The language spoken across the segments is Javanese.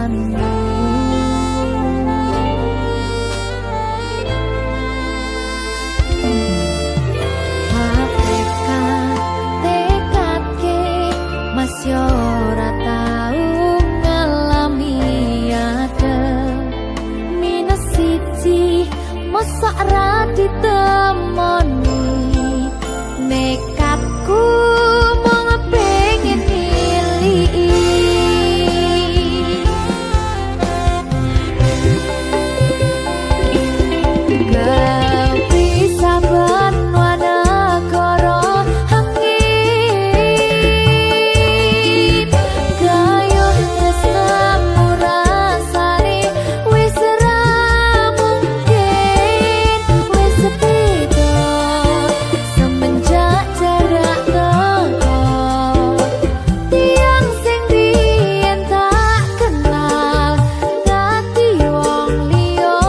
pilihanmu. Hakikat tekadke masih ora tau ngalami adem minus siji mosok ra ditemoni nekatku mung pengen milih kau bisa bernuana koro angin kayu tresnamu rasane wis ra mungkin wis beda semenjak jarak teko tiang sing biyen tak kenal dadi wong liya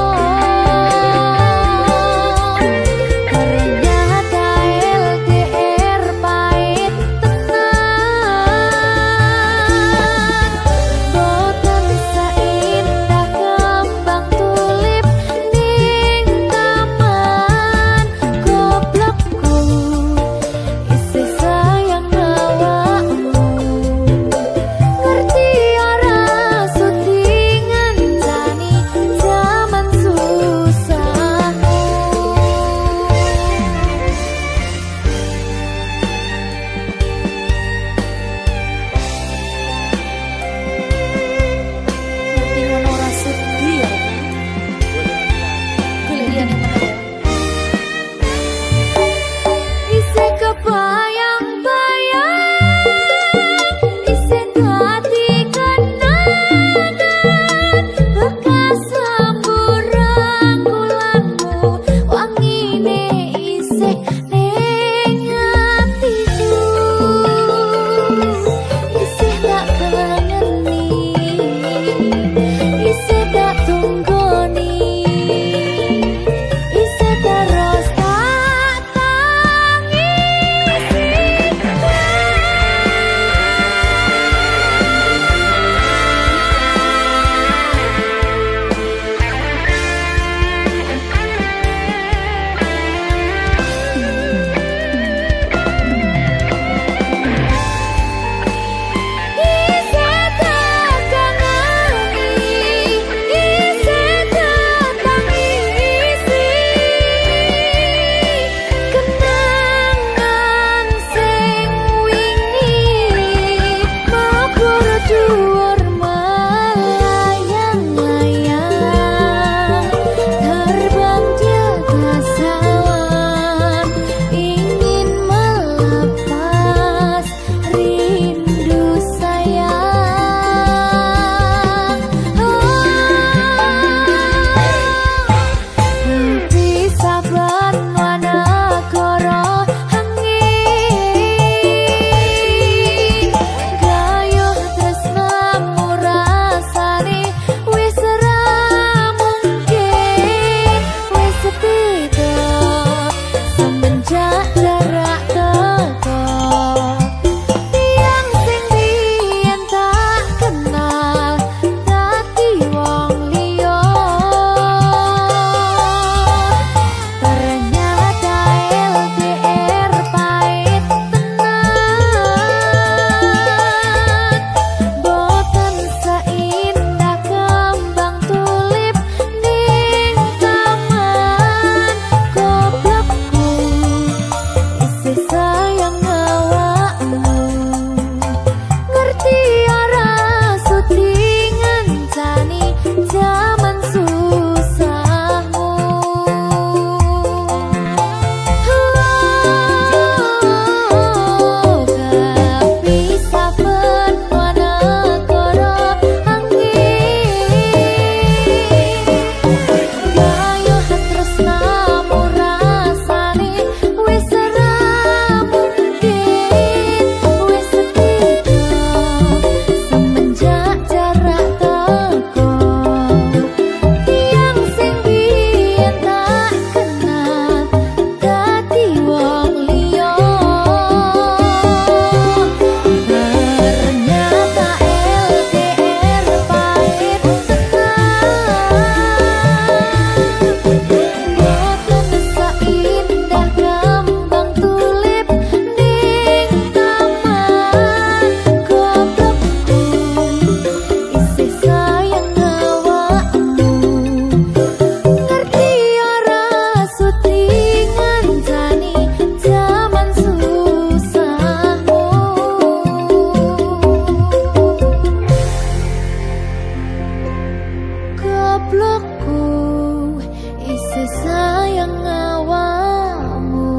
sayang awakmu.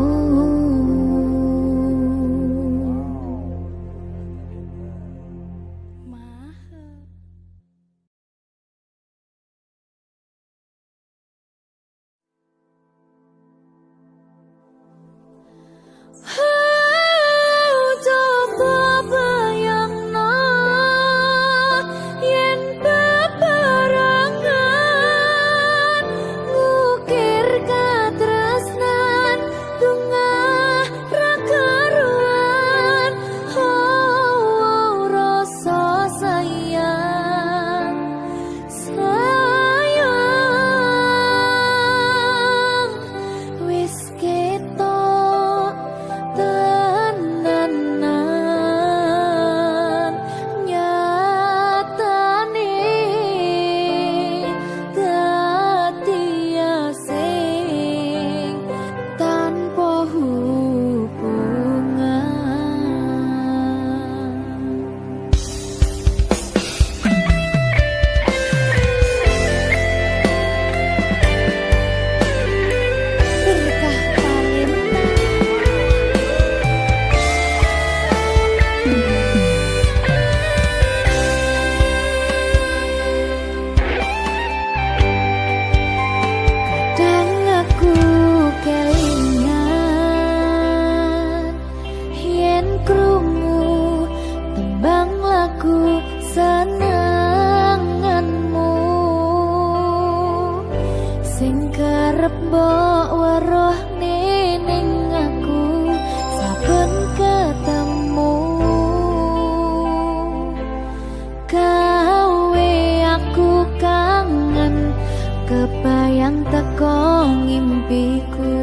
Kebayang teko ngimpiku,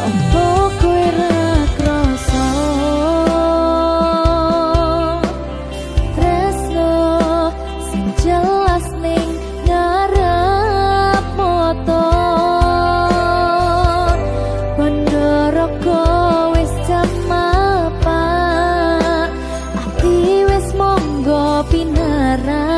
opo kowe ra krasa tresno sing jelas ning ngarep mata. Pandharaka wis jam mapak, ati wis monggo pinara.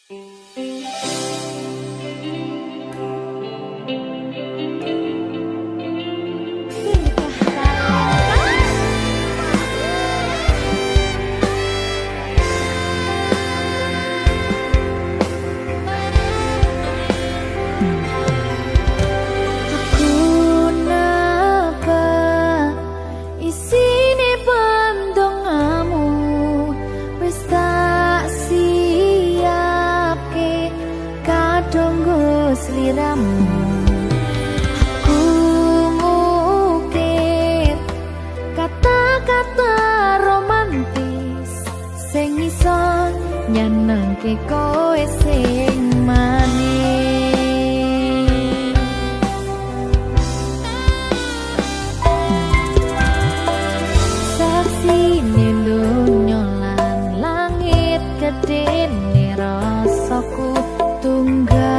Aku mukir kata-kata romantis sing iso nyenengke kowe sing manis. Saksine donya lan langit gedene rasaku tunggal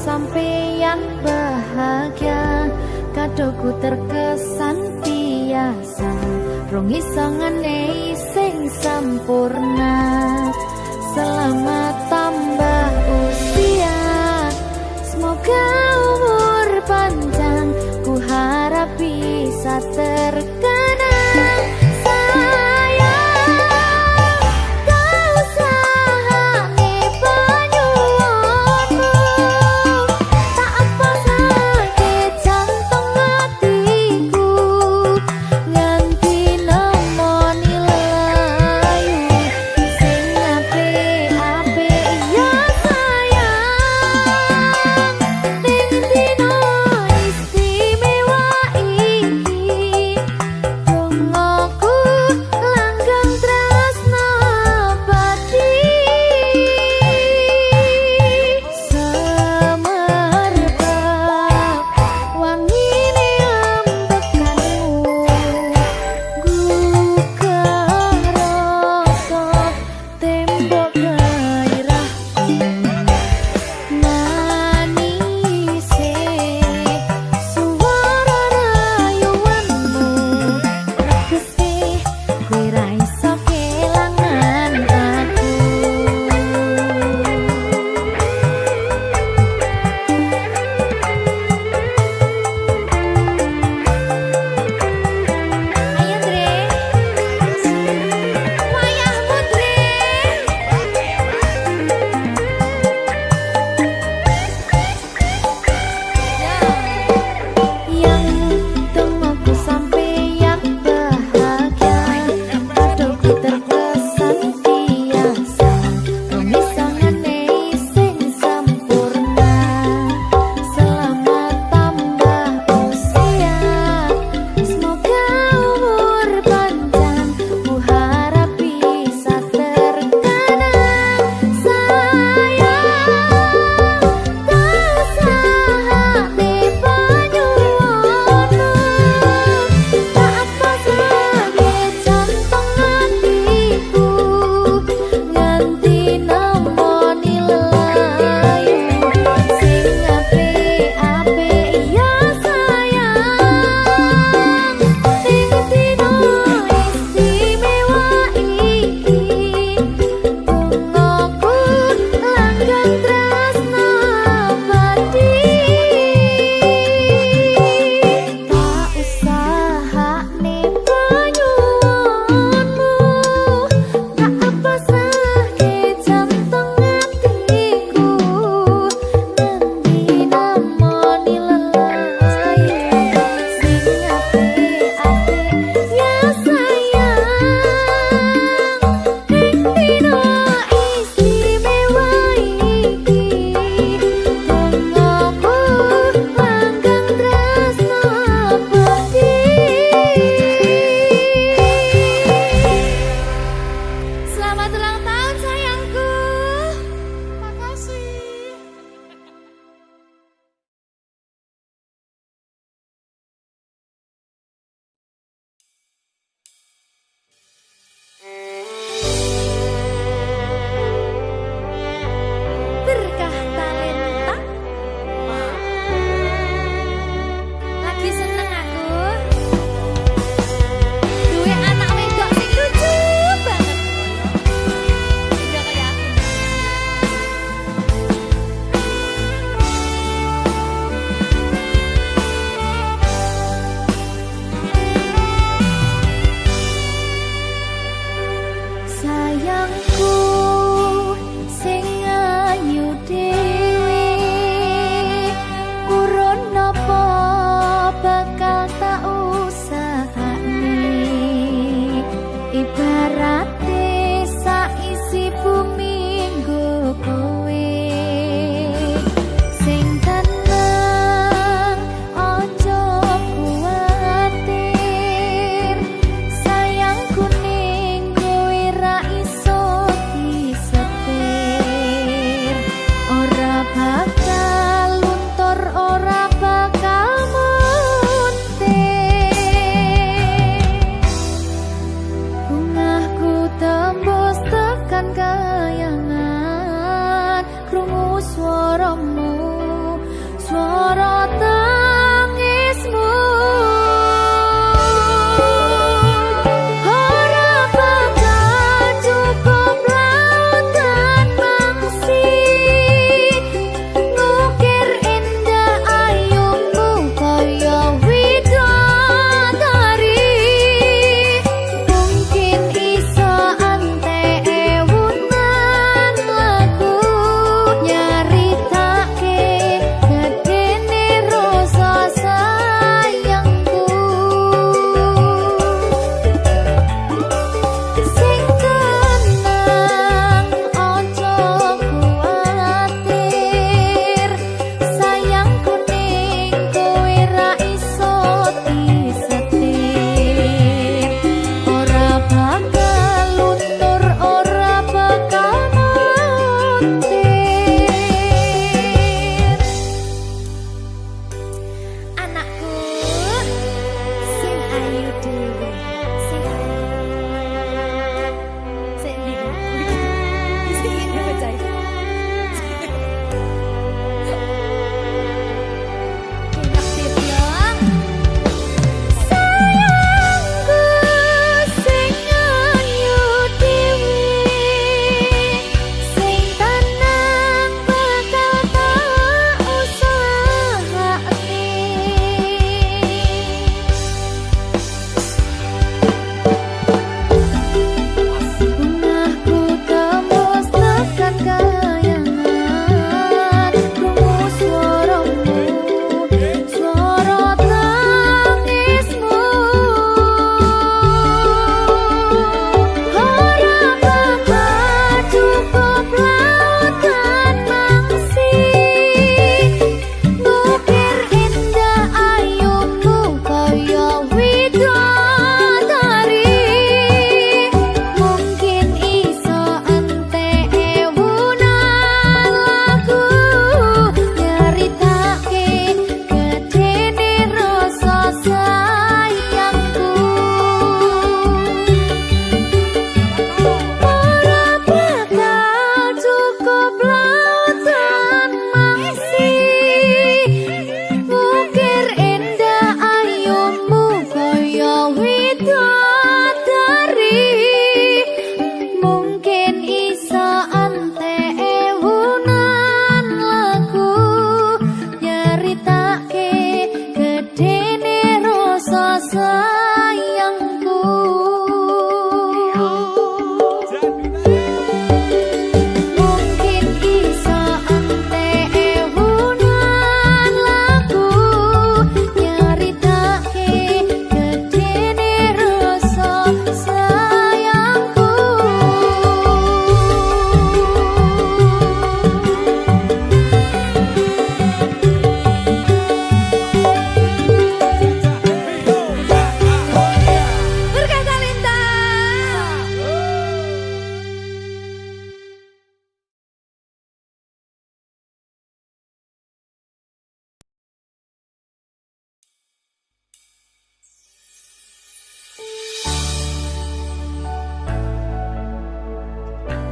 sampeyan bahagia, kadoku terkesan biasa, rong iso ngenei sing sempurna. Selamat tambah usia, semoga umur panjang, ku harap bisa terkenang. Sing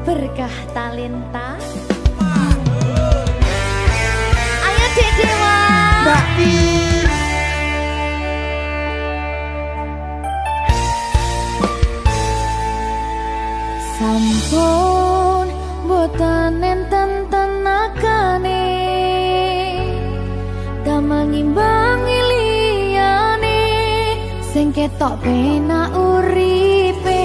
berkah talenta. Ayo Dek Dewa. Mbak Pi. Sampun boten enten tenagane damang imbangi liyane sing ketok penak uripe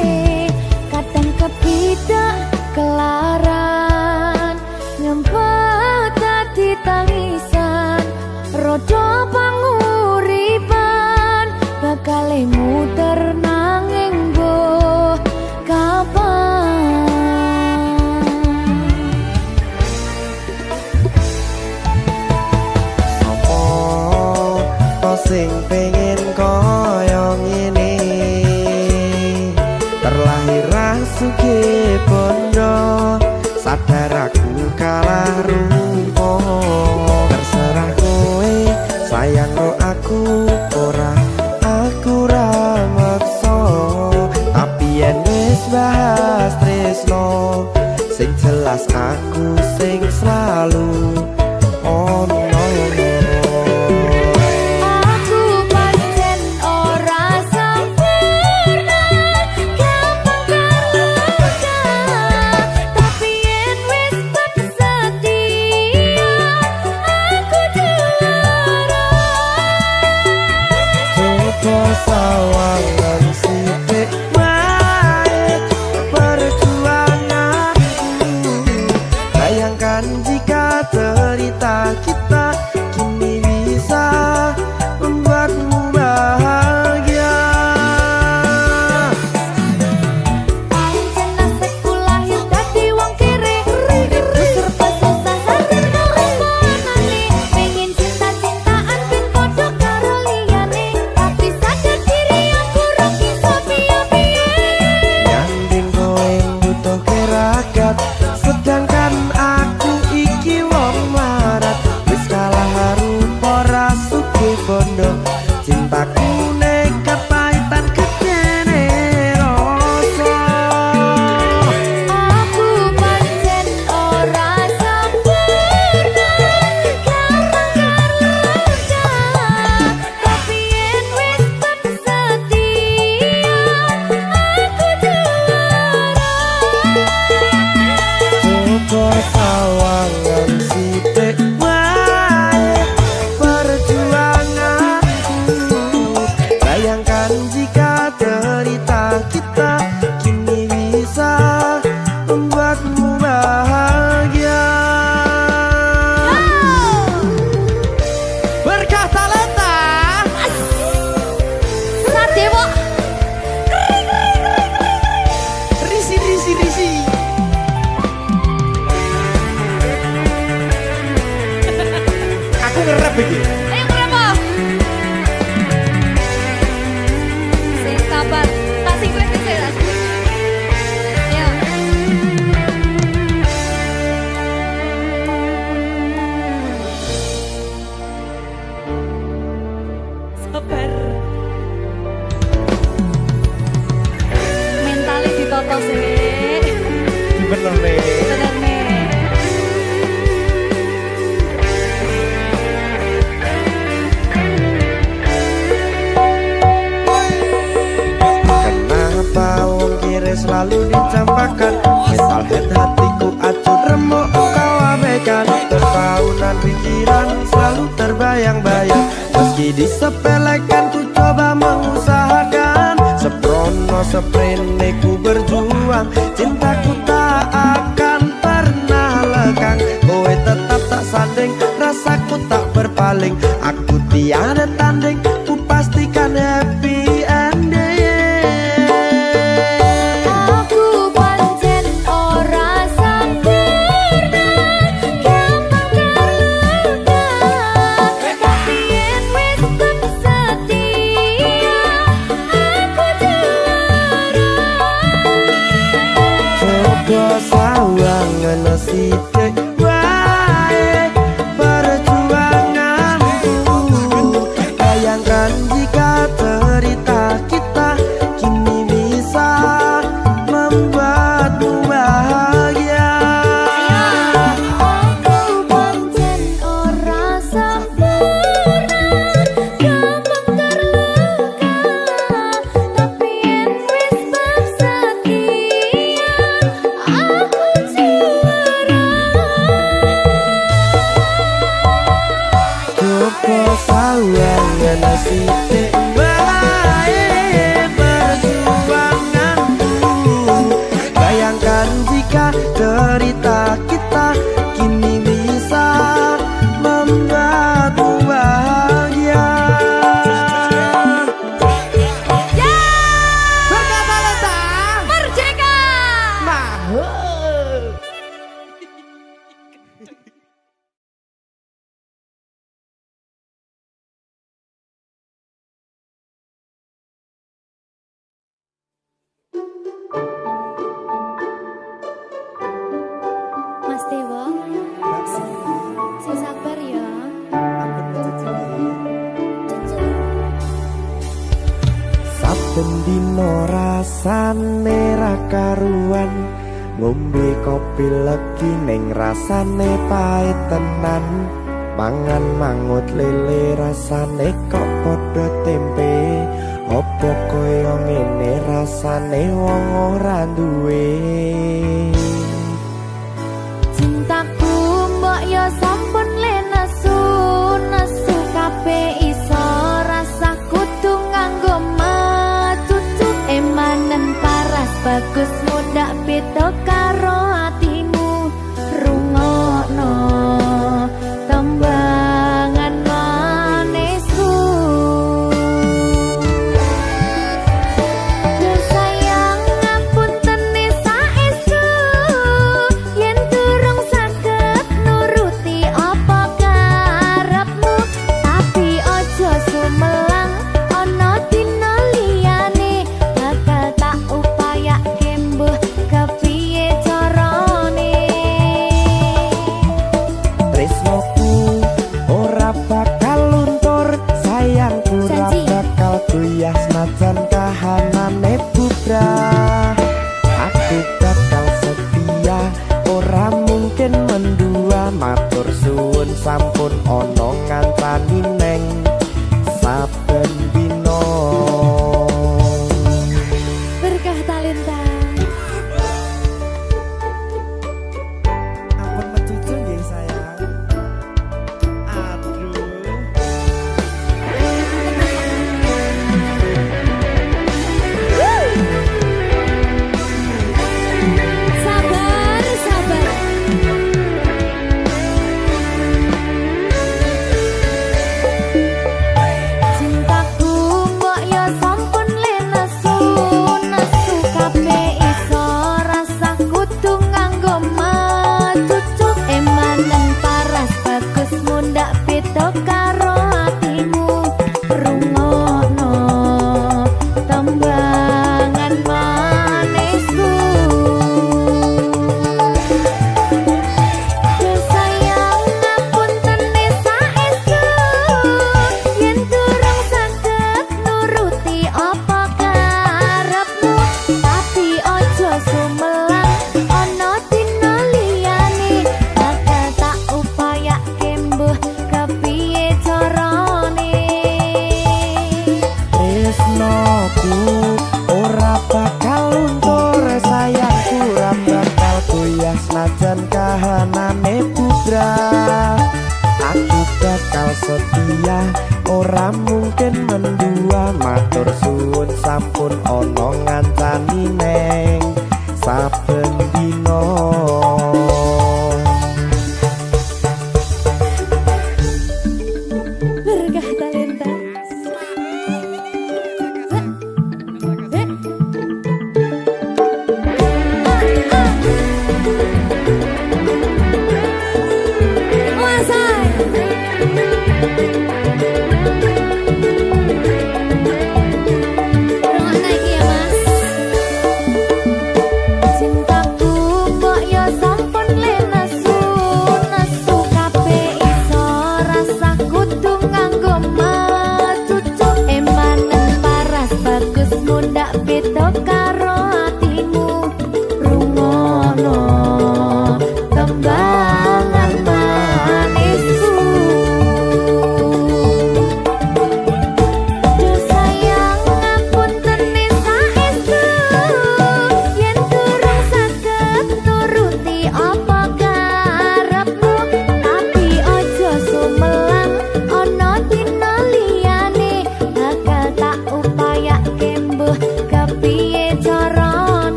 kadang kepidak kelaran ngempet dadi tangisan rodo panguripan bakal muter nanging boh kapan. Sing pengen koyo ngene terlahir sugih bondo sadar aku kalah rumpo terserah kowe sayang ro aku ora aku ra maksa tapi yen wis bahas tresno sing jelas aku sing selalu ono. Sawangan sithik wae perjuanganku bayangkan jika cerita kita kini bisa membuatmu bahagia. Pancen nasibku lahir dadi wong kere uripku serba susah sadar karo panane pengen cinta-cintaan ben padha karo liyane tapi sadar diri aku ra bisa piye-piye Nyanding kowe butuh keragat sedangkan aku iki wong marat wis kalah rupa ra sugih bondo cintaku nekat pahitan gedene rasa. aku pancen ora sempurna gampang terluka tapi yen wis setia aku juara. Coba sawangan sithik wae perjuanganku bayangkan jika cerita kita kini bisa membuatmu bahagia. Berkah talenta Sadewo risi. Aku ngerep iki. ayo berapa? Sing sabar, kasih gue keseras. Ya. Sabar. Mentalnya ditoto sih. Bener nih. Bener nih. Kenapa wong kiri selalu dicampakkan metalhead hatiku acur remuk kau abaikan tertaunan pikiran selalu terbayang-bayang meski disepelekan ku coba mengusahakan seprono seprene ku berjuang cintaku tak akan pernah lekang kowe tetap tak sanding rasaku tak berpaling aku tiada tanding ku pastikan happy ending. Aku pancen ora sempurna gampang terluka tapi yen wis setia aku juara. Coba sawangan sithik wae perjuanganku bayangkan jika cerita kita kini bisa membuatmu bahagia. kita kini bisa membuat bahagia. Berkata Lenta Merdeka. Mahal. Mas Dewa, sing sabar ya. Cucu. Saben dino rasane ra karuan, ngombe kopi legi ning rasane pahit tenan. Mangan mangut lele rasane kok padha tempe. Apa kaya ngene rasane wong ora duwe. Cintaku mbok yo sampun le nesu kabeh iso rasa kudu nganggo matutu emanen paras bagus mudak beda karo atimu rungokno tembangan manisku. Sayang ngapunten saestu yen durung saged nuruti apa karepmu, tapi aja sumelang ana dina liyane bakal tak upayake mbuh kepiye carane. Tresnoku ora bakal luntur, sayangku ora Janji. bakal goyah senajan kahanane bubrah. Aku bakal setia, ora mungkin mendua. Matur suwun sampun ana ngancani neng saben dina. Berkah talenta. Ampun mencucu nggih sayang. Aduh. Sabar, sabar. Cintaku mbok yo sampun le nesu kabeh iso rasa kudu nganggo matutu emanen paras bagus mundak beda karo atimu rungokno tembangan manisku. Sayang ngapunten saestu yen durung saged nuruti apa karepmu, tapi aja sumelang ana dina liyane bakal tak upayake mbuh kepiye carane. Tresnoku ora bakal luntur, sayangku ora bakal goyah senajan kahanane bubrah. Aku bakal setia, ora mungkin mendua. Matur suwun sampun ana ngancani neng saben dina. Berkah talenta. Cintaku mbok yo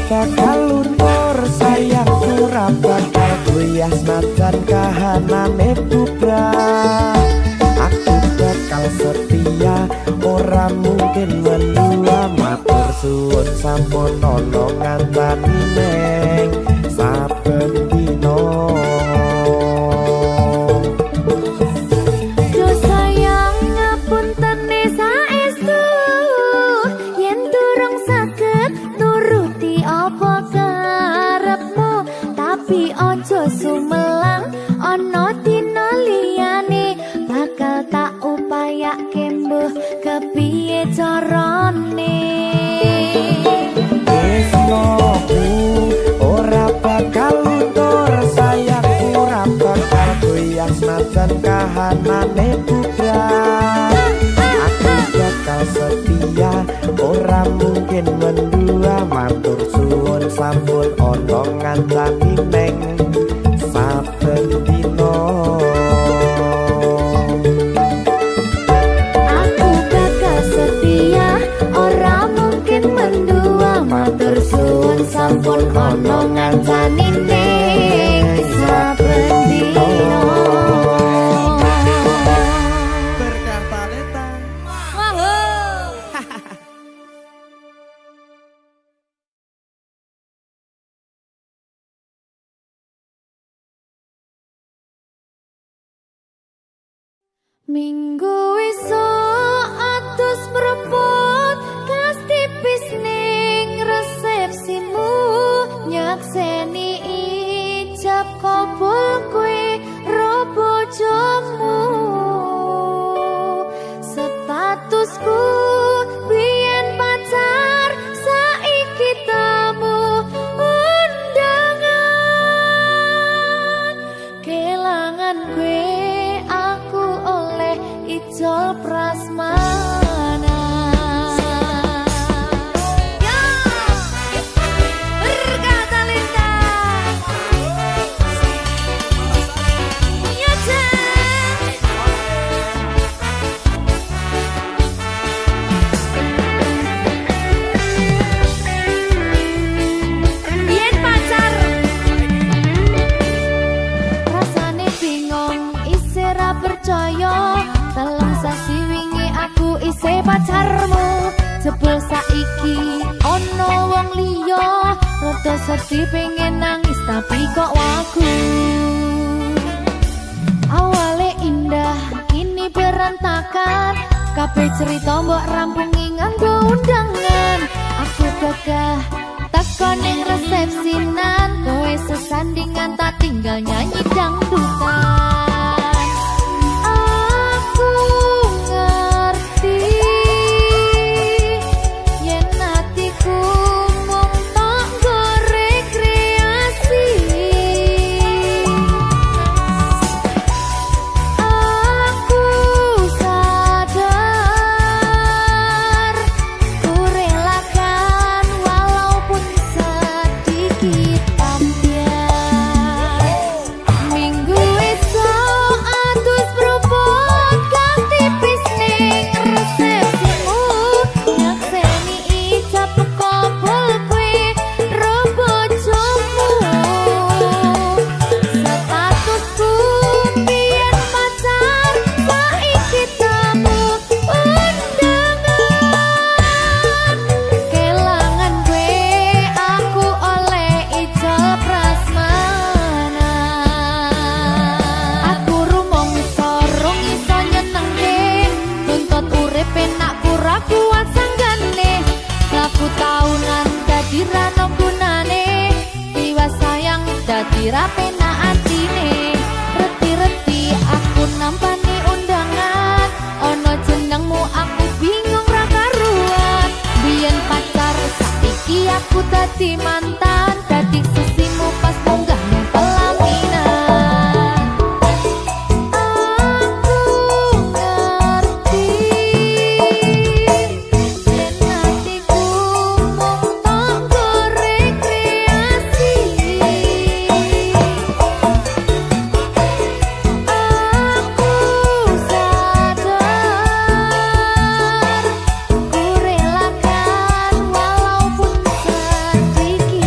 bakal luntur sayangku ora bakal goyah senajan kahanane bubrah. Aku bakal setia ora mungkin mendua matur suwun sampun ana ngandani neng saben dina. Ojo sumelang ana dina liyane bakal tak upayake mbuh kepiye carane. Tresnoku ora bakal luntur sayangku ora bakal goyah senajan kahanane bubrah. Aku bakal setia ora mungkin mendua matur suwun sampun ana ngancani neng saben dina. Aku bakal setia ora mungkin mendua matur suwun sampun ana ngancani neng saben dina. Minggu esuk atus prepot kas tipis ning resepsimu nyakseni ijab kabul kowe ro bojomu. Statusku biyen pacar saiki tamu undangan kelangan kowe ijol prasmana. Ya, berkata Linda. Ya, Yen pacar rasane bingung isih ra percaya. Dalam sasi wingi aku isih pacarmu, jebul saiki ono wong liya. Rada sedih pengen nangis tapi kok wagu. Awale indah kini berantakan, kabeh cerita mbok rampungi nganggo undangan. Aku gagah teko ning resepsinan, kowe sesandingan tak tinggal nyanyi dangdutan. Dadi rapena atine reti-reti aku nampani undangan ono jenengmu aku bingung ra karuan biyen pacar saiki aku dadi mantan dadi sisimu pas munggah ning pelaminan aku ngerti yen hatiku mung tanggo rekreasi. Ku relakan walaupun sedikit.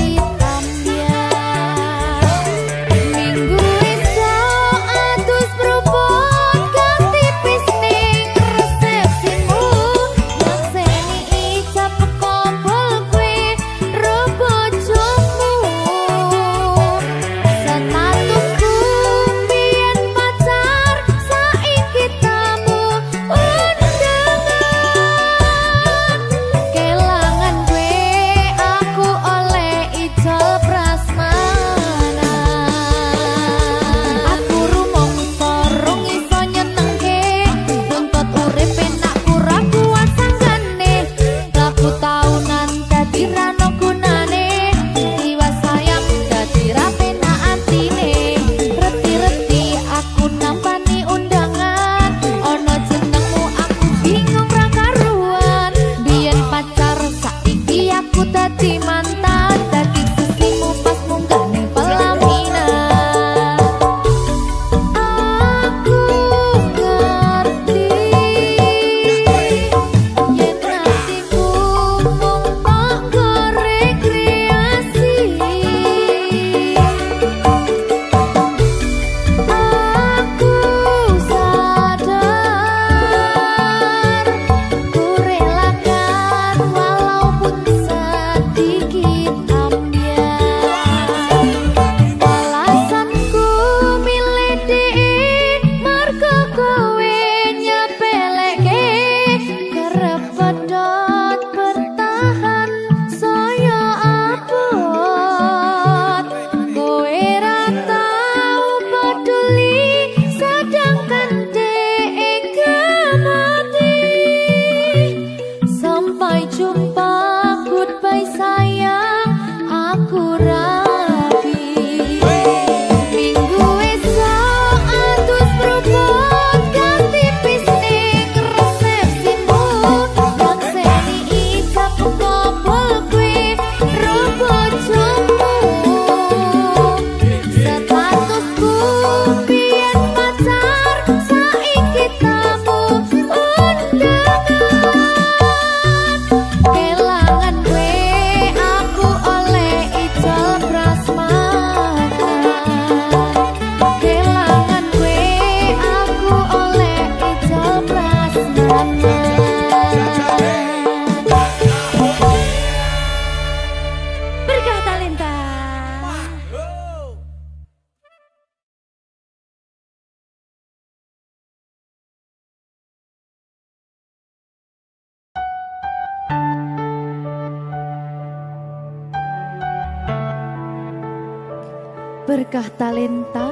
Berkah talenta.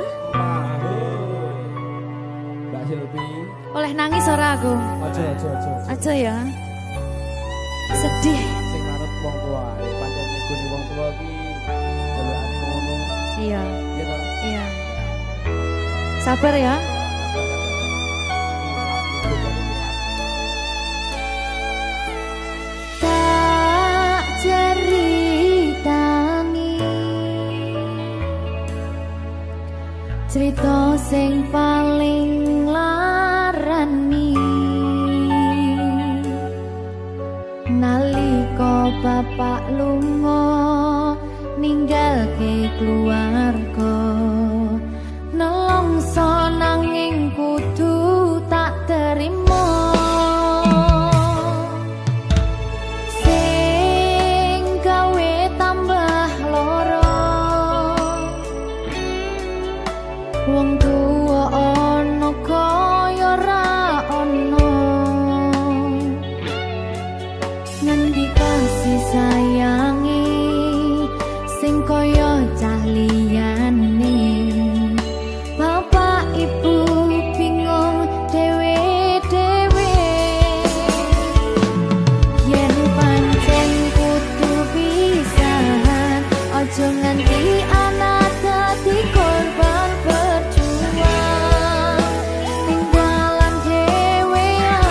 Mbak Silvi. Oleh nangis ora aku? Aja. Aja ya. Sedih. Sing manut wong tua, pancen ngikuni wong tua ki jelekane ngono. Iya. Iya toh? Iya. Sabar ya. Tak ceritangi cerita sing paling larani nalika bapak lunga ninggalke keluarga nelongso nanging kudu tak terima sing gawe tambah loro wong tuwa ana kaya ra ana ngendi kasih sayangi sing kaya cah liyane bapak ibu bingung dewe-dewe yen pancen kudu pisahan aja nganti anak dadi korban berjuang tinggalan dhewean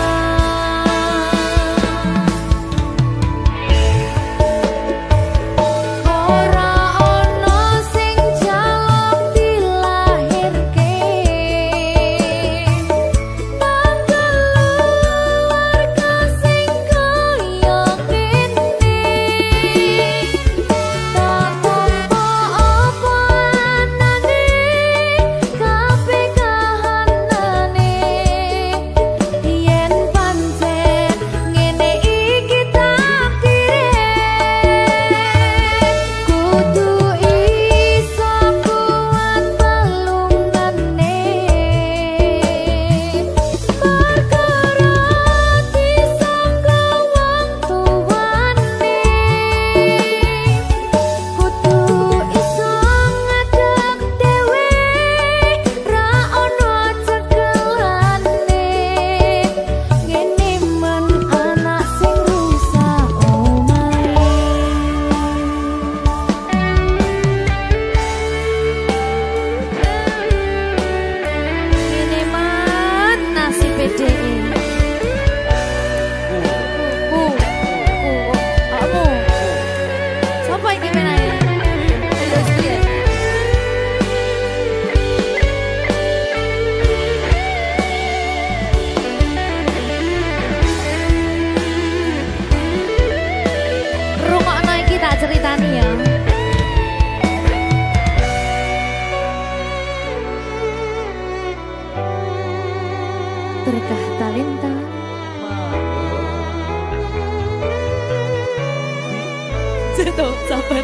ora ana sing jaluk dilahirke tanggal keluarga sing kaya kene tak tampa ana Sopo iki menane? Terus piye? Rungokno iki tak ceritani ya. Berkah talenta. Tuh, sabar.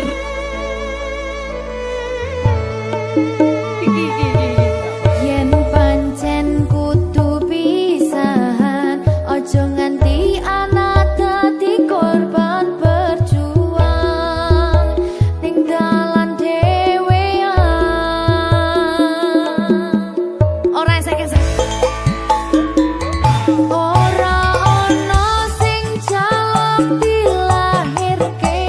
Yen pancen kudu pisahan, ojo nganti anak dadi korban berjuang ning dalan dhewean. Ora esek-esek. Ora ono sing jaluk dilahirke.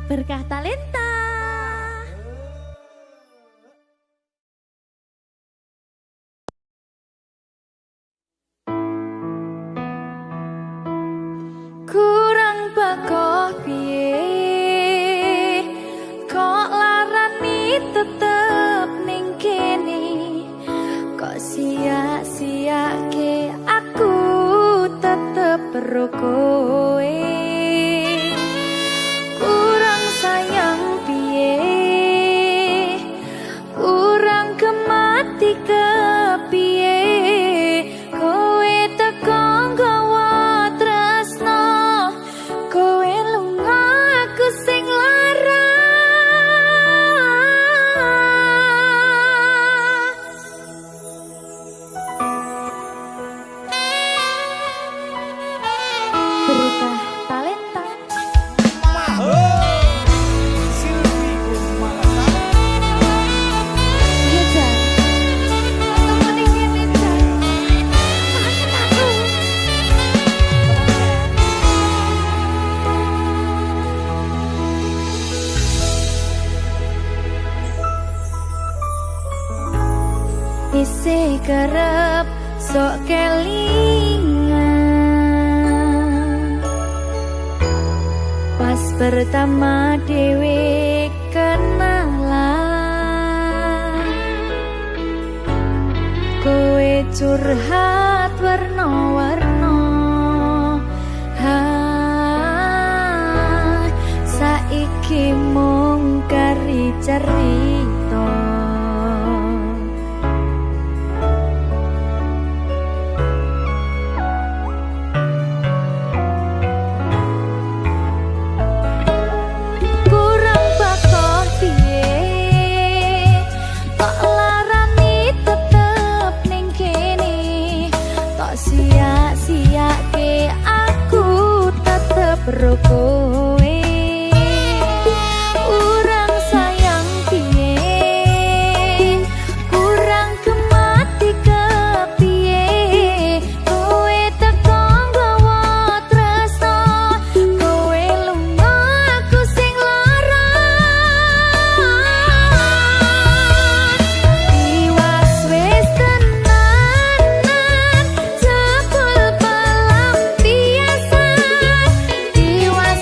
Berkah talenta. Kurang bakoh piye kok larani tetep ning kene, kok sia-siake aku tetep perlu kowe. Kurang sayang piye, kurang kemati kepiye, kowe teko nggawa tresno, kowe lunga aku sing lara. Berkah talenta. Isi kerep sok kelingan pas pertama dewe kenalan, kowe curhat warna-warna, saiki mung kari cerita. karo kowe urang sayang piye kurang kemati kepiye kowe teko nggawa tresno kowe lunga aku sing lara iwas wis tenanan jebul pelampiasan iwas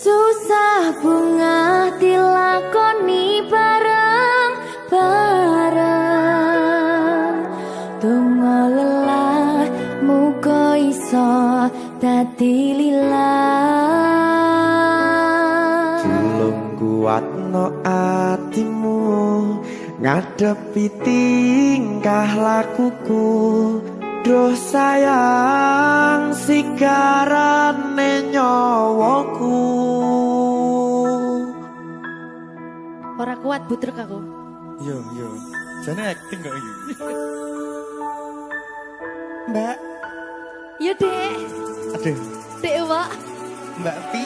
Susah bunga dilakoni bareng-bareng. Donga lelah muga iso dadi lillah. Tulung kuatno atimu ngadepi tingkah lakuku. Duh sayang sigarane nyawaku. Ora kuat butrek aku. Yo. Jane acting gak iki? Mbak. Ya, Dek. Aduh, Dek, Wak. Mbak Pi.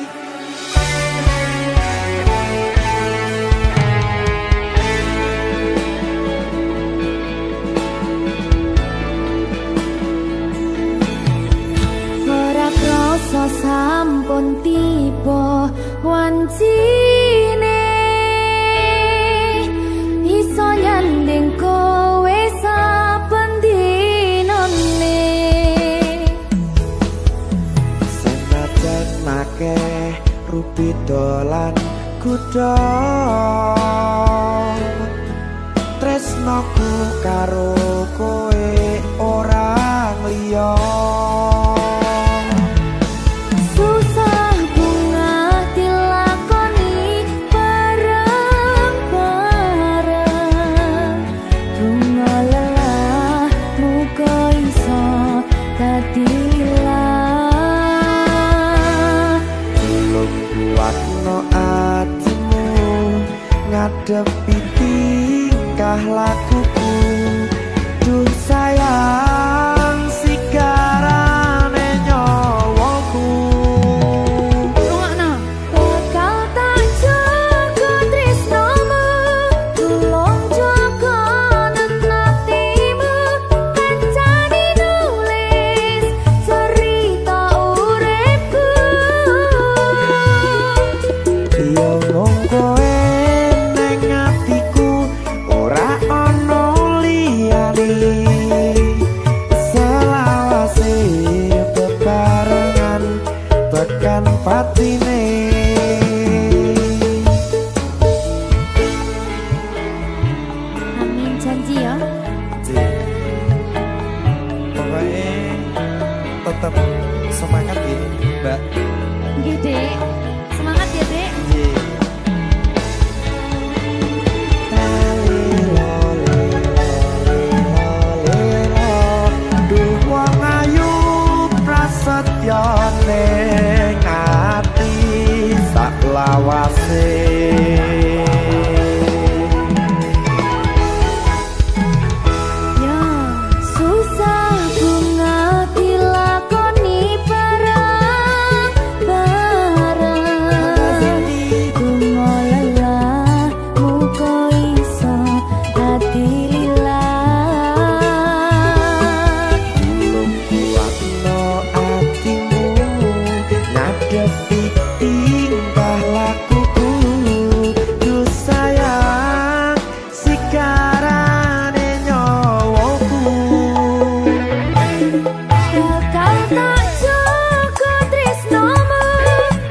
Ora krasa sampun tiba wancine iso nyanding kowe saben dinane. Senajan akeh rupi dolan kuda, tresnoku karo kowe orang liya. Susah bunga dilakoni bareng-bareng. Donga lelah muga iso dadi lillah. Tulung kuatno atimu ngadepi tingkah lakuku. Duh sayang sigarane nyawaku. Rungokno. Bakal tak jaga tresnomu, tulung jaga nenatimu. Kancane nulis cerita uripku. Yo mung kowe ning atiku, ora ana liyane. Selawase bebarengan tekan patine. Amin janji ya. Pokoknya tetap semangat ya, Mbak. Nggih, Dek. Semangat ya, Dek. Duh wong ayu prasetyo ning ati sak lawase. Ya, susah bunga dilakoni bareng-bareng. Donga lelah muga iso dadi lillah. Tulung kuatno atimu ngadepi tingkah lakuku. Duh sayang sigarane nyawaku. Bakal tak jaga tresnomu,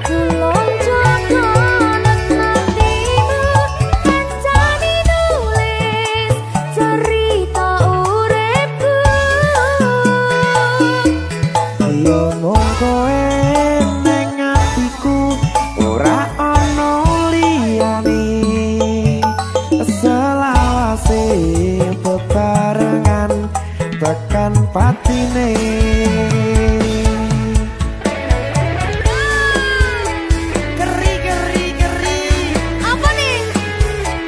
tulung jaga nenatimu. Kancane nulis cerita uripku. Yo mung kowe ning atiku, ora ana liyane. Selawase bebarengan tekan patine. Keri. Apa nih?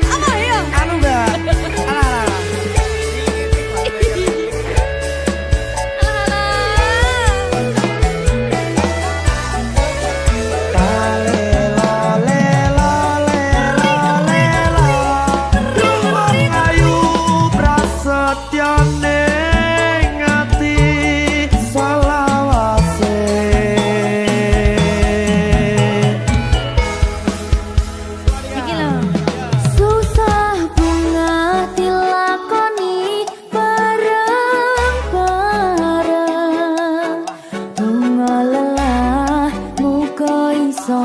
Apa ya? Anu Mbak. Alah. Duh wong ayu prasetyo ning ati selawase. Iki lho. Susah bunga dilakoni bareng-bareng. Donga lelah muga iso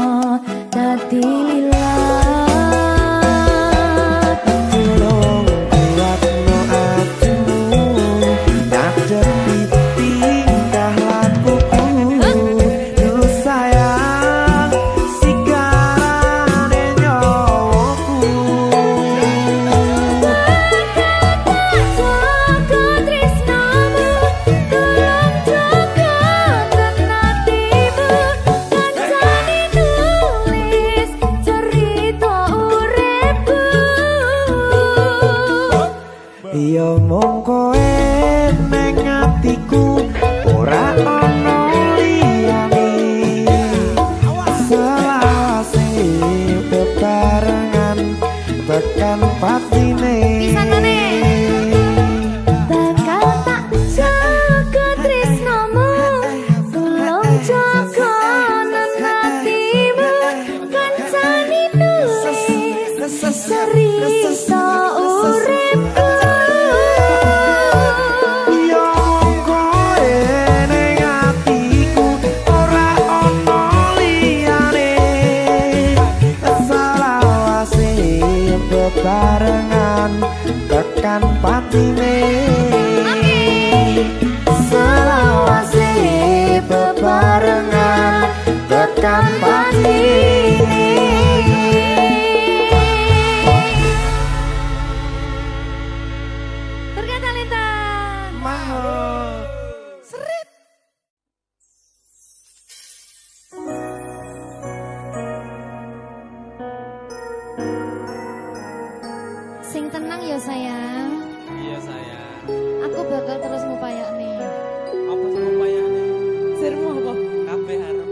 mung kowe ning atiku ora ono liyane selawase bebarengan tekan patine bakal tak jaga tresnomu tulung jaga hatimu kancane nulis cerita uripku yo kowe ning atiku ora ono liyane selawase bebarengan tekan patine selawase bebarengan tekan patine. Turga Talenta Mahal. sing tenang ya sayang, Iya sayang. aku bakal terus ngupayakne. Apa sih upayane? Sirmu apa? Kabeh arep.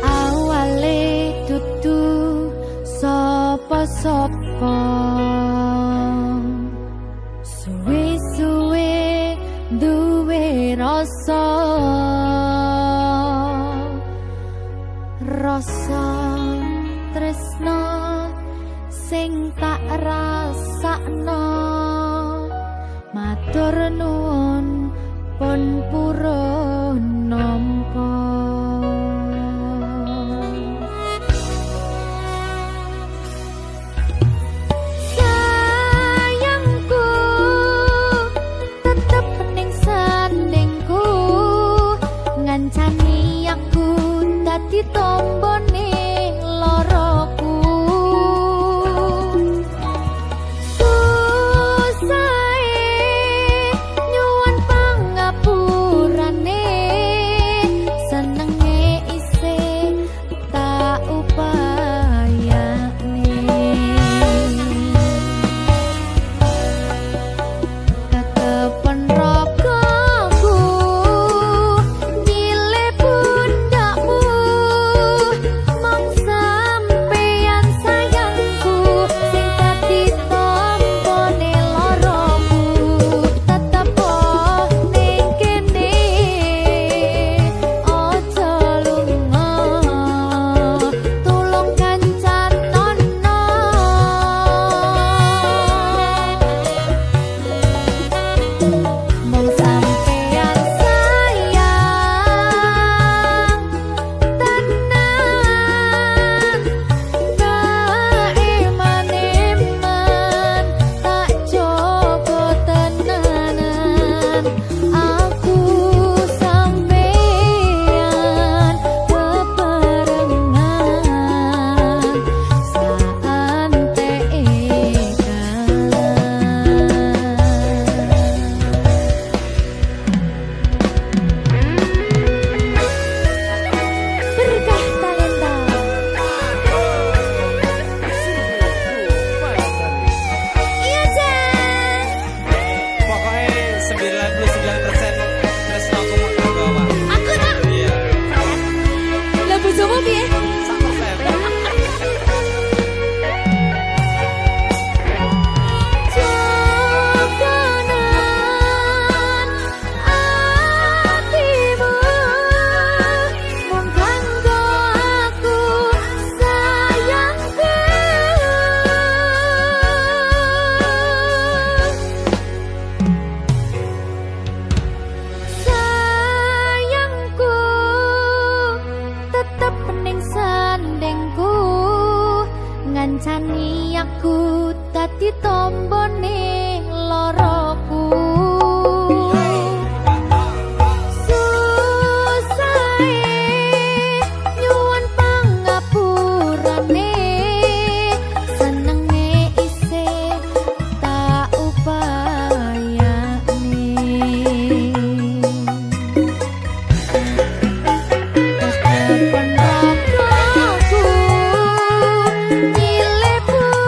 Awale dudu sapa-sapa suwe-suwe duwe rasa tresno sing tak rasakno matur nuwun pun purun nampa. Sayangku tetep ning sandingku ngancani aku dadi tombone loroku susahe nyuwun pangapurane senenge isih tak upayane tetepen ragaku nyile pundakmu mong sampeyan sayangku sing dadi tombone loroku tetep ning kene aja lunga tulung kancanono mong sampeyan sayang tenan kaiman-iman tak jaga tenanan aku sampeyan bebarengan saante berkah talenta. Iya Jan, Pokoknya 99% tresno aku mau bawa. aku tak Iya. lah bojomu piye? Sama fair. Jaganan atimu mung kanggo aku sayangku sayangku tetep ning sandingku ngancani aku dadi tombone loroku susahe nyuwun pangapurane senenge isih tak upayane tetepen ragaku nyile pundakmu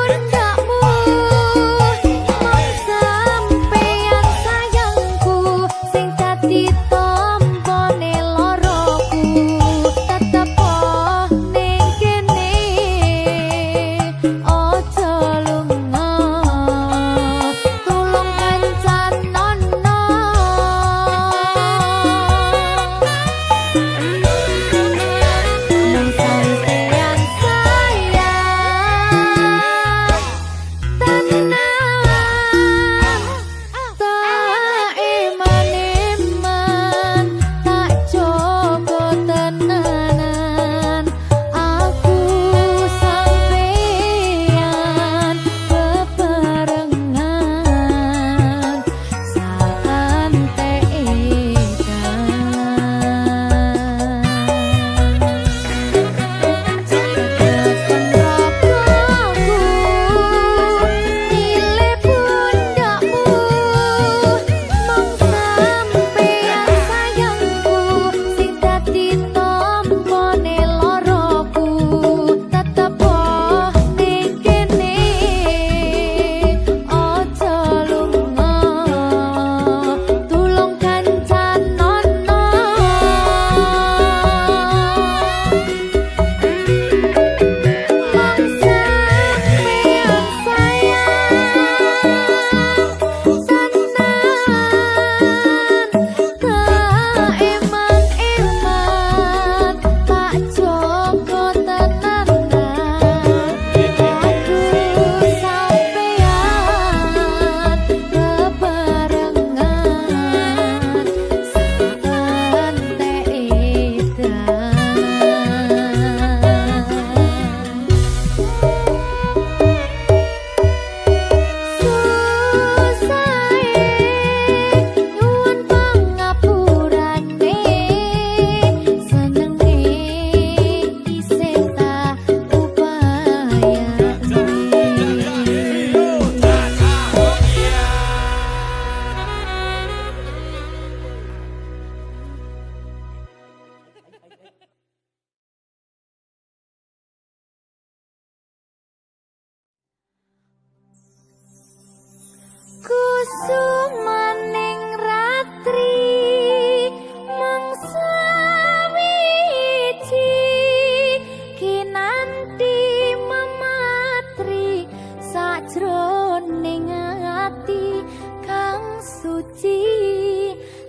kusumaning ratri mangsa wiji kinanti mematri sajroning ati kang suci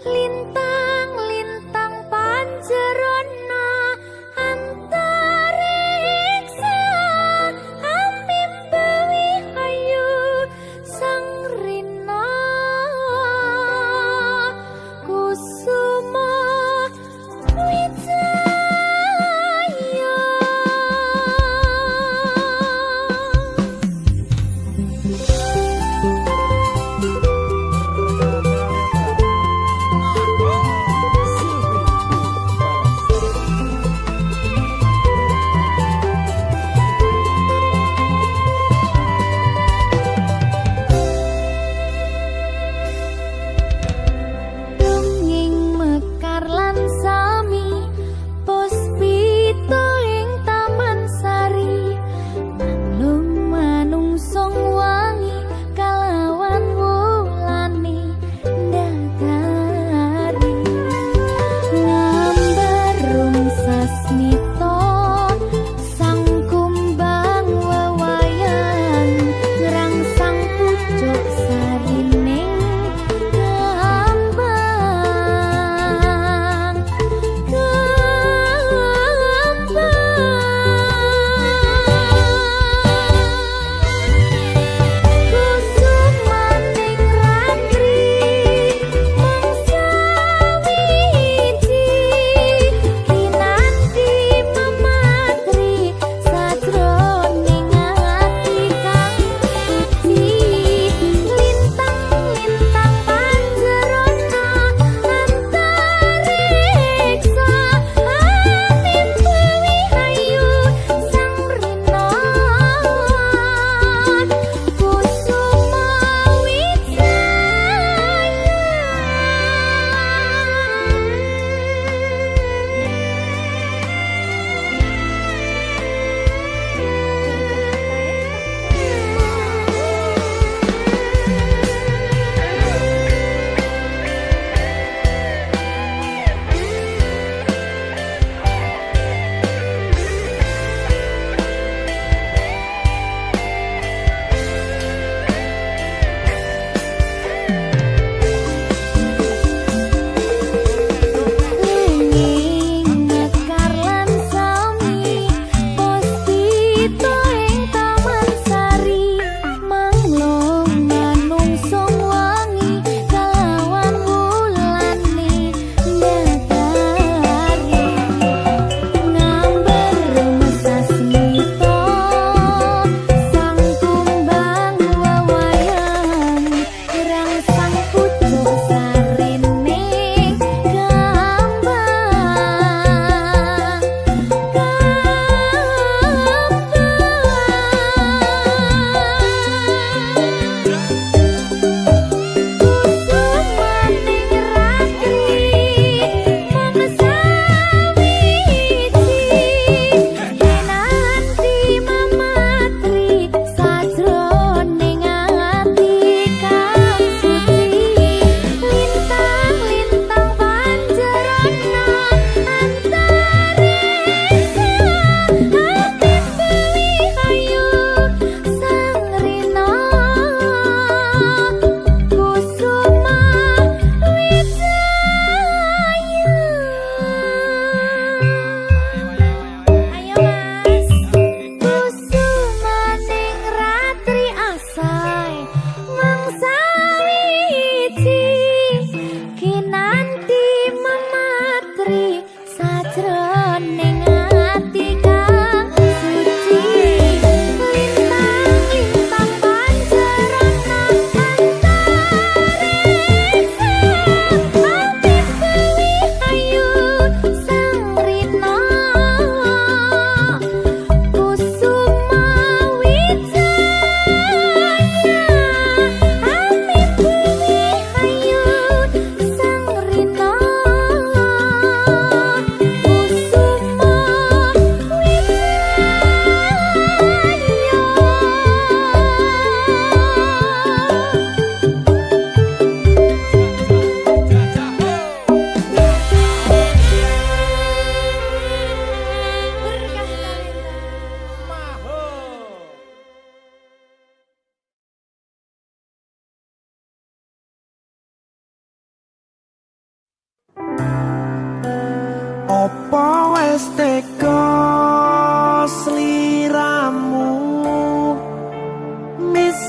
lintang-lintang panjerona antariksa ambimbawi ayu sang rina kusuma wijaya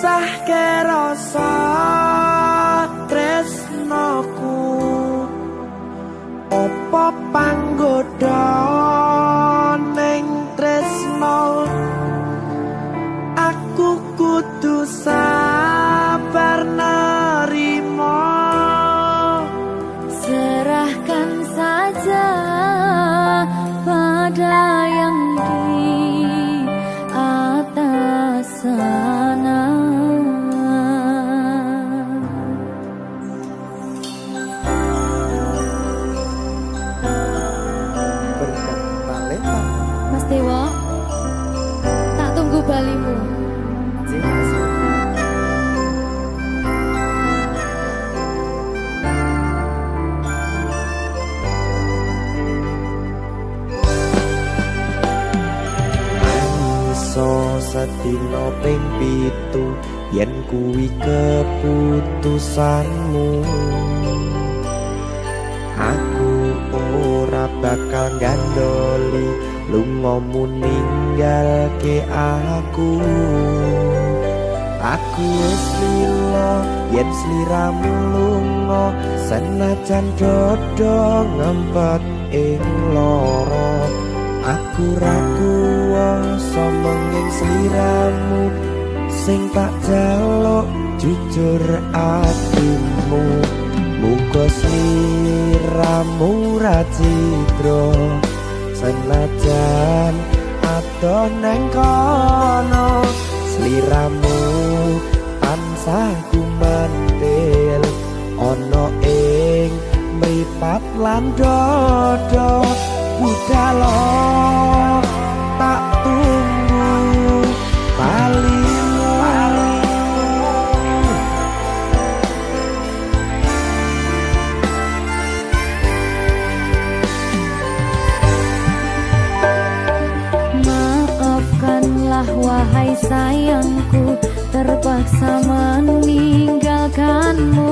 misahke rasa tresnoku opo panggoda ning tresno aku kudu sabar nerima serahkan saja pada yang di atas sana. berkat talenta Mas Dewa, tak tunggu balimu. Sedina ping 7 yen kuwi keputusanmu aku ora bakal gandoli lungamu ninggalke aku wis lila yen sliramu lunga senajan dodo ngempet ing lara aku ra kuwasa menging sliramu sing tak jaluk jujur atimu muga sliramu ra cidra senajan adoh nang kono sliramu tansah gumantil ana ing mripat lan dodo budalo tak tunggu balimu Maafkanlah wahai sayangku terpaksa meninggalkanmu.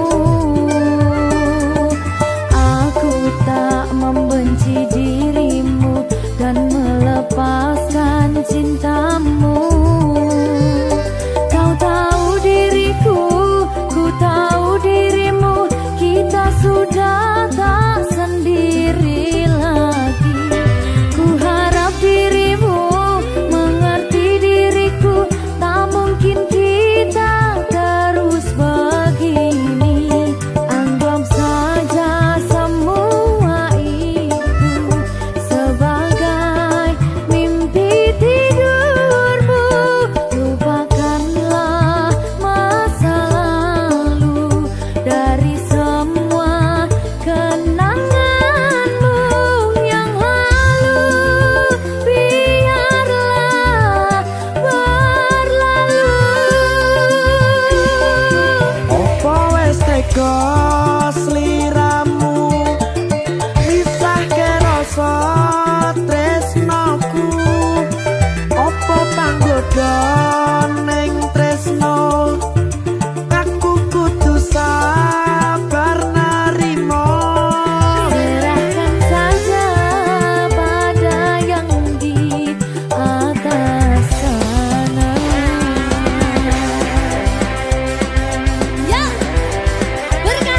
Aku tak membenci dirimu dan melepaskan cintamu. Kau tahu diriku, ku tahu dirimu, kita sudah tak sendiri lagi. Ku harap dirimu mengerti diriku, tak mungkin kita terus begini. Anggap saja semua itu sebagai mimpi tidurmu. Lupakanlah masa lalu dari semua kenanganmu yang lalu. Biarlah berlalu. opo wis tega sliramu misahke rasa tresnoku opo panggoda ning tresno aku kudu sabar nerima Serahkan saja pada yang di atas sana. Ya, berkata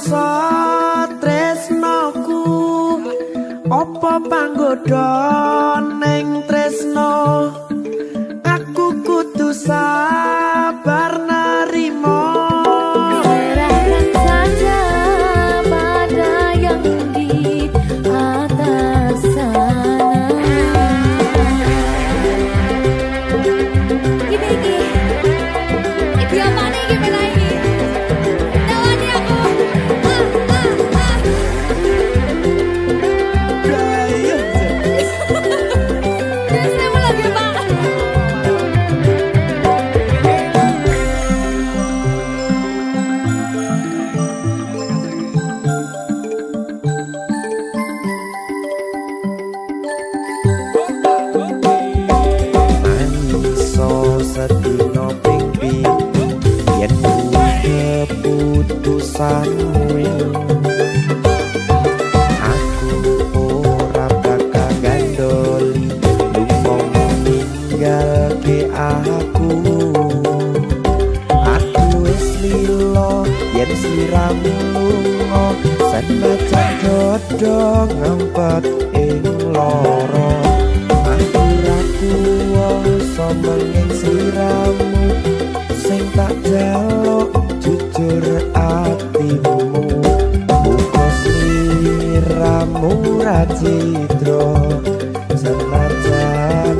rasa tresnoku apa panggoda ning tresno aku kudu sabar narimo Serahkan saja pada yang di atas sana. Gini iki apa nih gimana ini? Tawani aku. Terus saya lagi bang. Manso sedino ping yen kuwi keputusanmu aku ora bakal gandoli lunga ninggalke aku wis lilo yen sliramu lunga senajan dodo ngempet ing loro aku ra kuwasa menging sliramu sing tak jaluk jujur atimu muga sliramu ra citra senajan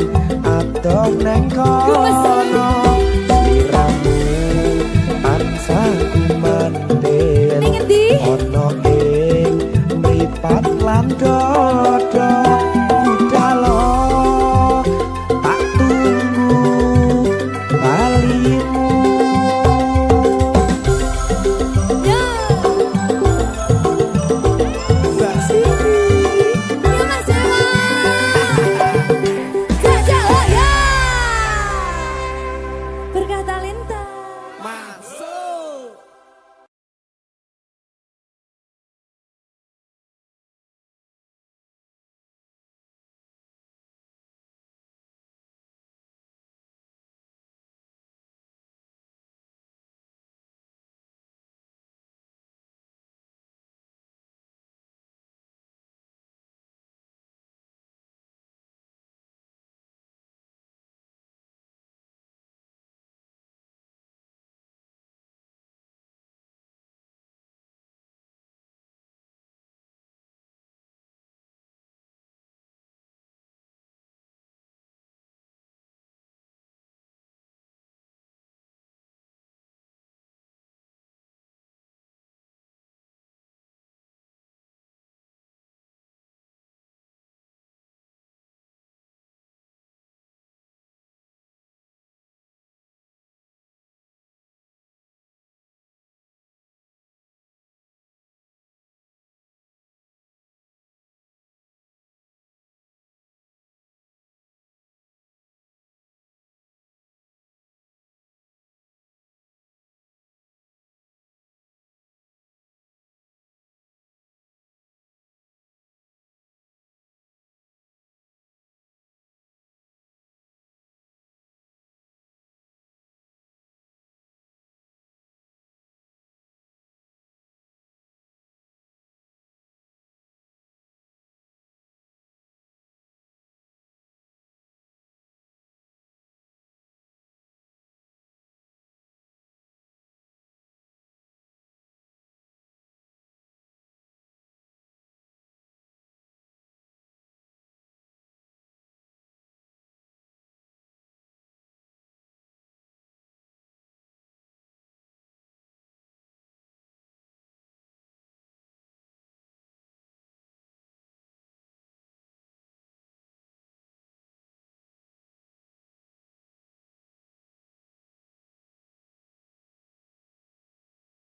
adoh neng kono sliramu ansah kumandhen Ning endi? ono ing mripat lan dodo